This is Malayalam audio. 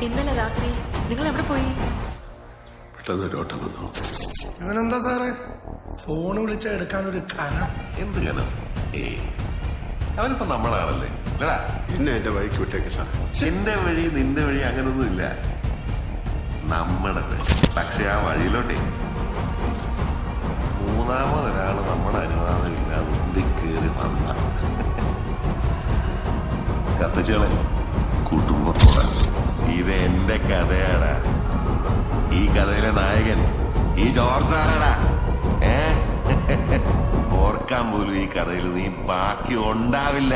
ഇന്നലെ രാത്രി നിങ്ങൾ എവിടെ പോയി? പെട്ടെന്ന് ഒരു ഓട്ടം വന്നു. ഇവനെന്താ സാറേ ഫോൺ വിളിച്ച എടുക്കാനൊരു കന? എന്ത് കനം? അവനിപ്പോ നമ്മളാണല്ലേ അല്ലടാ. എന്നെ എന്റെ വഴിക്ക് വിട്ടേക്ക് സാർ. എന്റെ വഴി നിന്റെ വഴി അങ്ങനൊന്നും ഇല്ല, നമ്മുടെ വഴി. പക്ഷെ ആ വഴിയിലോട്ടെ മൂന്നാമതൊരാള് നമ്മുടെ അനുവാദം ഇല്ലാതെ ഉന്തിക്കേറി വന്ന കത്തിച്ചോളെ കുടുംബത്തോടെ. ഇത് എന്റെ കഥയാടാ. ഈ കഥയിലെ നായകൻ ഈ ജോർജ് സാറാടാ. ഓർക്കാൻ പോലും ഈ കഥയിൽ നീ ബാക്കി ഉണ്ടാവില്ല.